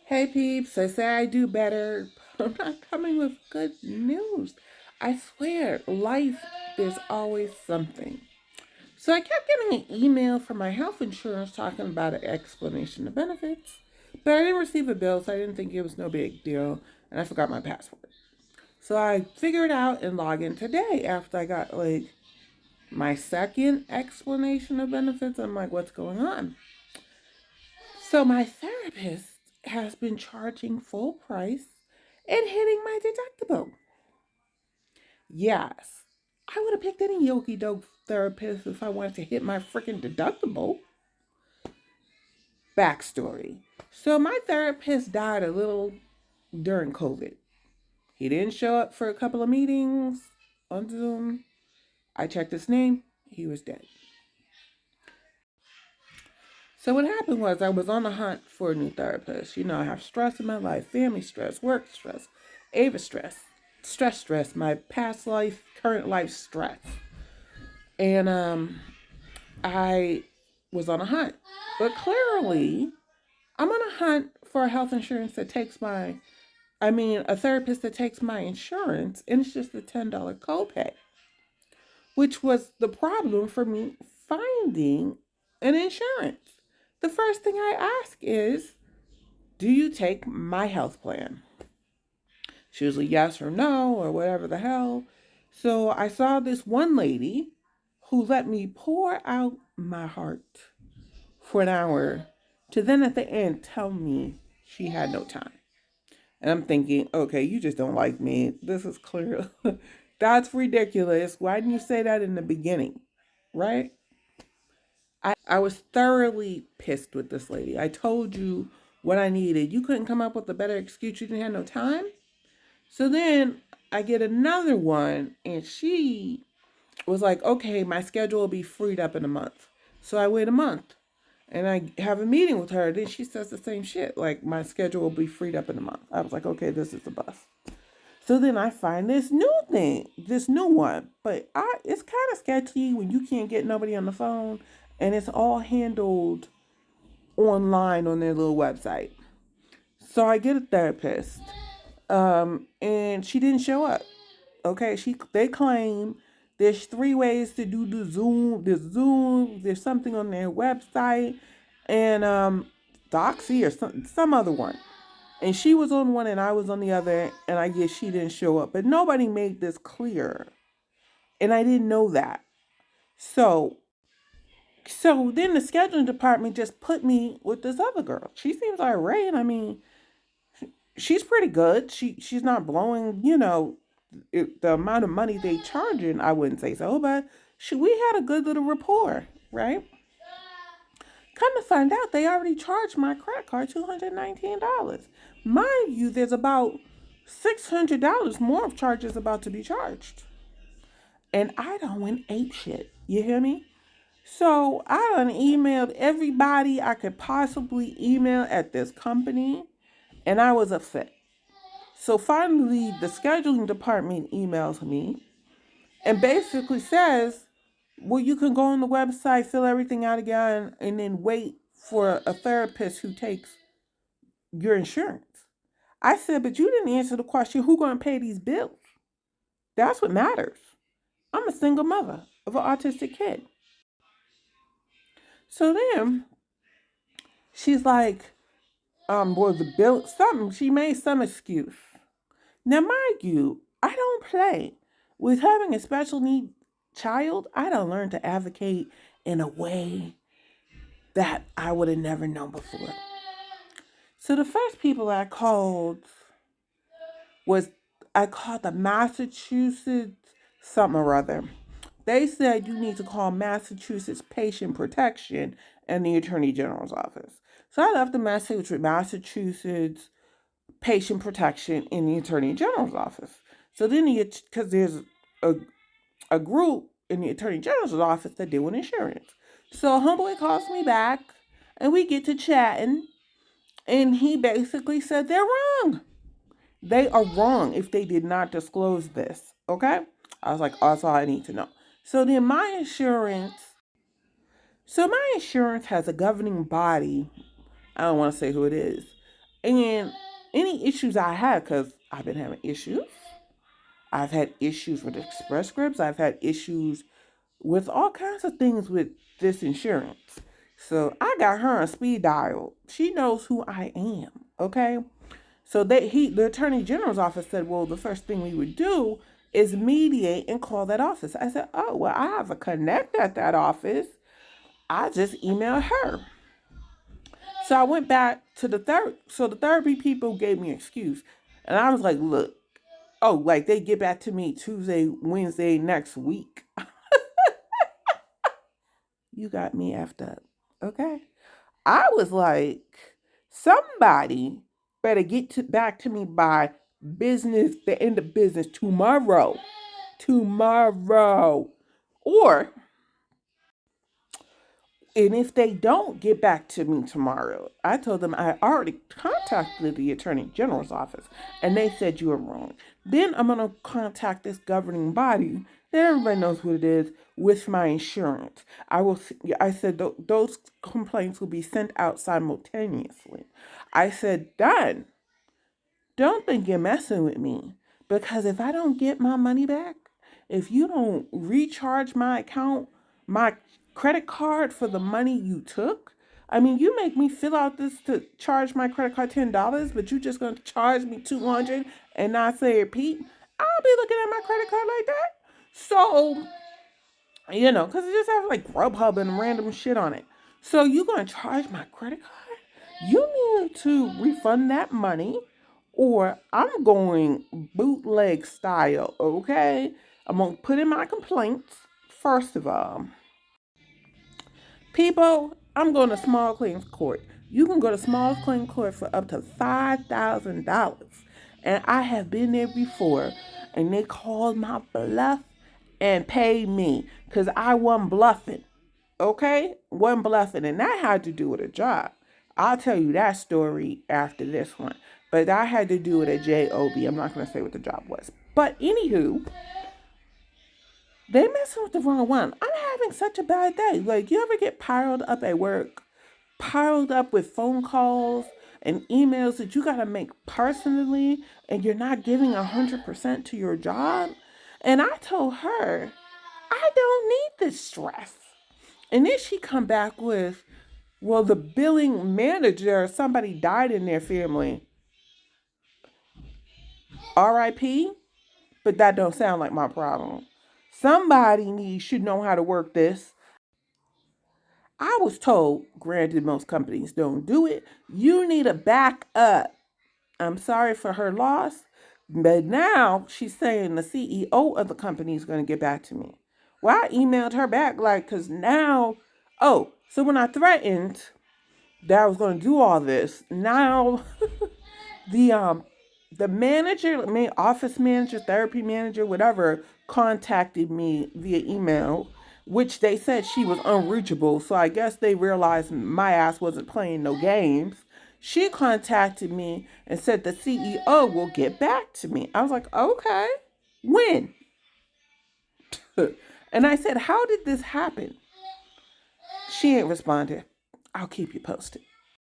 Hey peeps, I say I do better, but I'm not coming with good news. I swear, life, there's always something. So I kept getting an email from my health insurance talking about an explanation of benefits, but I didn't receive a bill, so I didn't think it was no big deal, and I forgot my password. So I figured out and logged in today after I got my second explanation of benefits. I'm like, what's going on? So my therapist has been charging full price and hitting my deductible. Yes, I would have picked any yogi dope therapist if I wanted to hit my freaking deductible. Backstory. So my therapist died a little during COVID. He didn't show up for a couple of meetings on Zoom. I checked his name. He was dead. So what happened was I was on the hunt for a new therapist. You know, I have stress in my life, family stress, work stress, Ava stress, my past life, current life stress. And I was on a hunt. But clearly, I'm on a hunt for a health insurance that takes a therapist that takes my insurance, and it's just a $10 copay, which was the problem for me finding an insurance. The first thing I ask is, do you take my health plan? It's usually yes or no or whatever the hell. So I saw this one lady who let me pour out my heart for an hour to then at the end tell me she had no time. And I'm thinking, okay, you just don't like me. This is clear. That's ridiculous. Why didn't you say that in the beginning? Right? I was thoroughly pissed with this lady. I told you what I needed. You couldn't come up with a better excuse. You didn't have no time. So then I get another one, and she was like, okay, my schedule will be freed up in a month. So I wait a month and I have a meeting with her. Then she says the same shit, like, my schedule will be freed up in a month. I was like, okay, this is the bus. So then I find this new one, but it's kind of sketchy when you can't get nobody on the phone and it's all handled online on their little website. So I get a therapist, and she didn't show up. Okay, they claim there's three ways to do the Zoom. There's something on their website, and Doxy or some other one. And she was on one and I was on the other, and I guess she didn't show up. But nobody made this clear. And I didn't know that. So then the scheduling department just put me with this other girl. She seems irate. I mean, she's pretty good. She's not blowing, the amount of money they charging. I wouldn't say so, but we had a good little rapport, right? Come to find out, they already charged my credit card $219. Mind you, there's about $600 more of charges about to be charged. And I don't went ape shit. You hear me? So I done emailed everybody I could possibly email at this company, and I was upset. So finally, the scheduling department emails me and basically says, well, you can go on the website, fill everything out again, and then wait for a therapist who takes your insurance. I said, but you didn't answer the question, who's going to pay these bills? That's what matters. I'm a single mother of an autistic kid. So then she's like, well, the bill, something, she made some excuse. Now, mind you, I don't play. With having a special need child, I don't learn to advocate in a way that I would have never known before. So the first people was I called the Massachusetts something or other. They said you need to call Massachusetts Patient Protection and the Attorney General's office. So I left the message with Massachusetts Patient Protection in the Attorney General's office. So then because there's a group in the Attorney General's office that deal with insurance. So homeboy calls me back and we get to chatting, and he basically said they're wrong. They are wrong if they did not disclose this. Okay? I was like, oh, that's all I need to know. So then my insurance has a governing body. I don't want to say who it is. And any issues I had, because I've been having issues. I've had issues with Express Scripts. I've had issues with all kinds of things with this insurance. So I got her on speed dial. She knows who I am. Okay. So the attorney general's office said, well, the first thing we would do is mediate and call that office. I said, oh, well, I have a connect at that office. I just emailed her. So I went back to the third. So the therapy people gave me an excuse. And I was like, look, oh, like they get back to me Tuesday, Wednesday next week. You got me effed up. Okay. I was like, somebody better back to me by the end of business tomorrow. Tomorrow. Or, and if they don't get back to me tomorrow, I told them I already contacted the Attorney General's office and they said you were wrong. Then I'm going to contact this governing body that everybody knows what it is with my insurance. I said those complaints will be sent out simultaneously. I said, done. Don't think you're messing with me. Because if I don't get my money back, if you don't recharge my account, my credit card for the money you took, I mean, you make me fill out this to charge my credit card $10, but you just gonna charge me $200 and not say repeat. I'll be looking at my credit card like that. So, because it just has like Grubhub and random shit on it. So you gonna charge my credit card? You need to refund that money, or I'm going bootleg style. Okay, I'm gonna put in my complaints. First of all, people, I'm going to small claims court. You can go to small claims court for up to $5,000. And I have been there before, and they called my bluff and paid me because I wasn't bluffing. Okay? Wasn't bluffing. And that had to do with a job. I'll tell you that story after this one. But I had to do with a job. I'm not going to say what the job was. But anywho, they messing with the wrong one. I'm having such a bad day. Like, you ever get piled up at work? Piled up with phone calls and emails that you got to make personally, and you're not giving 100% to your job? And I told her, I don't need this stress. And then she come back with, well, the billing manager, somebody died in their family. RIP? But that don't sound like my problem. Somebody should know how to work this. I was told, granted, most companies don't do it, you need a backup. I'm sorry for her loss, but now she's saying the CEO of the company is going to get back to me. Well, I emailed her back, because now, so when I threatened that I was going to do all this, now the manager, office manager, therapy manager, whatever, contacted me via email, which they said she was unreachable. So I guess they realized my ass wasn't playing no games. She contacted me and said the CEO will get back to me. I was like, okay, when? And I said, how did this happen? She ain't responded. I'll keep you posted.